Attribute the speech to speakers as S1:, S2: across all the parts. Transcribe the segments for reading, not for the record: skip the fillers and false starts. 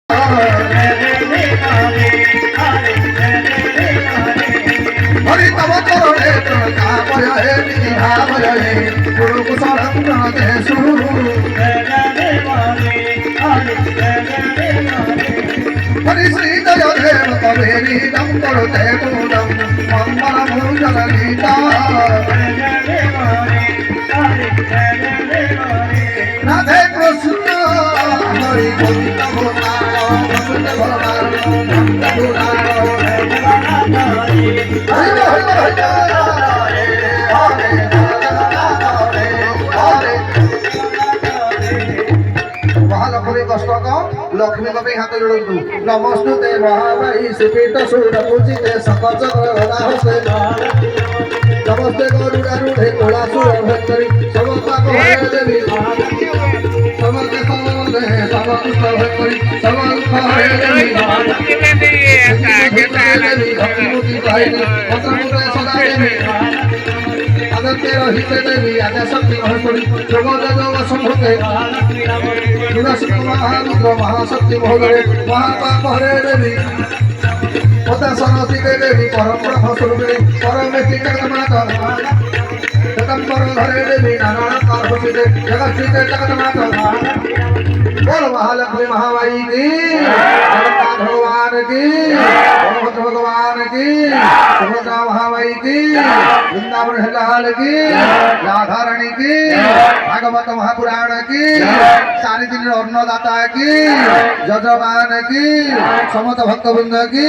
S1: हरि तव चरणे प्रतापय हे विधावय हे गुरु कुशलं देशु हरि श्री जय देव तवेरीदं करुते पूर्णं मङ्गलमूर्जनगीता राधे कृष्ण हरि गोविन्द गोविन्द गोविन्द महालक्ष्मी कष्टक लक्ष्मी कवि हाथ जोड़ू नमस्तुते महामाई सुपीत सुर पूजिते सकच हस्ते नमस्ते गरुड़ारूढ़े कोलासुर भक्तरी समपाप हरे देवी समस्त समबंधे समपुष्ट भक्तरी समदुख हरे देवी भक्तिमुक्ति पाहिनी मंत्रमुद्रे सदा देवी आदत्ते रहिते देवी आद्यशक्ति महेश्वरी जगत जोग संभूते शिवशक्ति महारुद्र महाशक्ति महोदय महापाप हरे देवी पदा सरस्वती देवी परम ब्रह्म स्वरूपिणी परमेति जगन्माता जगन्पर हरे देवी नारायण पार्वती जगत्स्थिते जगन्माता बोल महालक्ष्मी महामाई की जगन्नाथ भगवान की बलभद्र भगवान की सुभद्रा महामाई की वृंदावन लाल की राधा रानी की भागवत महापुराण की सारी दिन अन्नदाता की जजमान की समस्त भक्त वृंद की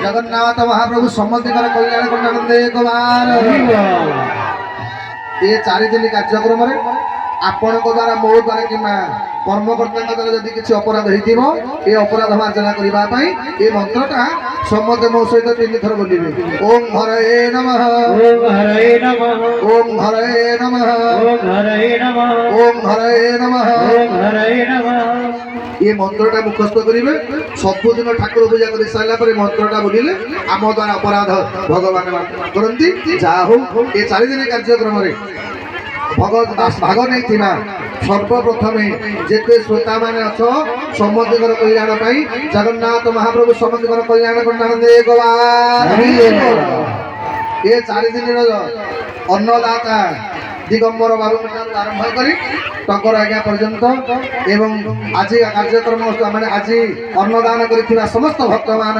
S1: जगन्नाथ महाप्रभु समृद्धि कर कल्याण करते कुमार ये चारि दिन कार्यक्रम आपण द्वारा मो द्वारा कि कर्मकर्ता द्वारा जदि किसी अपराध होती अपराध मार्जना करने ये मंत्रटा समस्त मो सहित 3 थर बोलिबे ओम हरये नमः ओम हरये नमः ओम हरये नमः ओम हरये नमः ओम हरये नमः ओम हरये नमः ये मंत्रटा मुखस्थ करेंगे सबुदिन ठाकुर पूजा कर सारा मंत्रटा बोलिले आम द्वारा अपराध भगवान करती जहा हो ये 4 दिन कार्यक्रम भगवत दास भाग नहीं सर्वप्रथम जिते श्रोता मैंने अछ समृद्धिकर कल्याण जगन्नाथ महाप्रभु समृद्धिकर कल्याण करते ये 4 दिन अन्नदाता दिगंबर बाबू आरंभ कर टकर आज्ञा पर्यंत एवं आज कार्यक्रम मैंने आज अन्नदान कर समस्त भक्त मान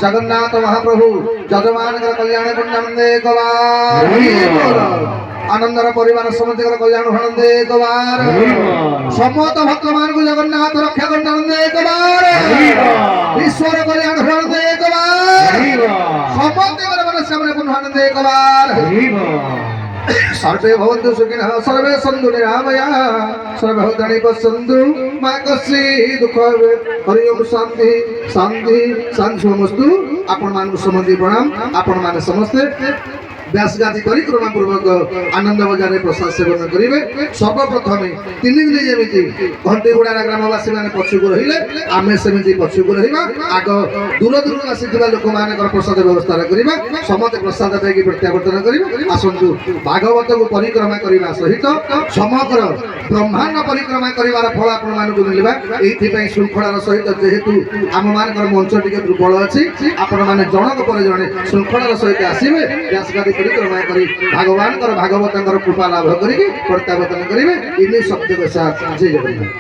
S1: जगन्नाथ महाप्रभु जजमान कल्याण करते आनंदर परिवार समृद्धिकर कल्याण भणते एकबार समस्त भक्त मान को जगन्नाथ रक्षा करते एकबार ईश्वर कल्याण भणते एकबार समस्त मनस्कामना पूर्ण भणते एकबार सर्वे भवन्तु सुखिनः सर्वे सन्तु निरामयाः सर्वे भद्राणि पश्यन्तु मा कश्चित् दुःखं हरि ओम शांति शांति शांतिमस्तु आपण मानकु समृद्धि प्रणाम आपण माने समस्ते व्यासगादी करी करुणा पूर्वक आनंद बजार प्रसाद सेवन करेंगे सर्वप्रथम 3 दिन जमी घंटीगुड़ा ग्रामवासी मैंने पछुक रही आम सेमती पछुक रहा आग दूर दूर आसी लोक मान प्रसाद व्यवस्था करवा समस्त प्रसाद पाई प्रत्यावर्तन करेंगे आसतु भागवत को परिक्रमा करने सहित समग्र ब्रह्मांड परिक्रमा कर फल आपण मानक मिलवा ये श्रृंखलार सहित जेहेतु आम मान मंच टी दुर्बल अच्छी आपण मैंने जनक पर जड़े श्रृंखलार सहित आसवे व्यासगादी परिक्रमा करी भगवान भागवत कृपा लाभ करी प्रत्यावर्तन करेंगे इन शब्द के साथ जय जगन्नाथ।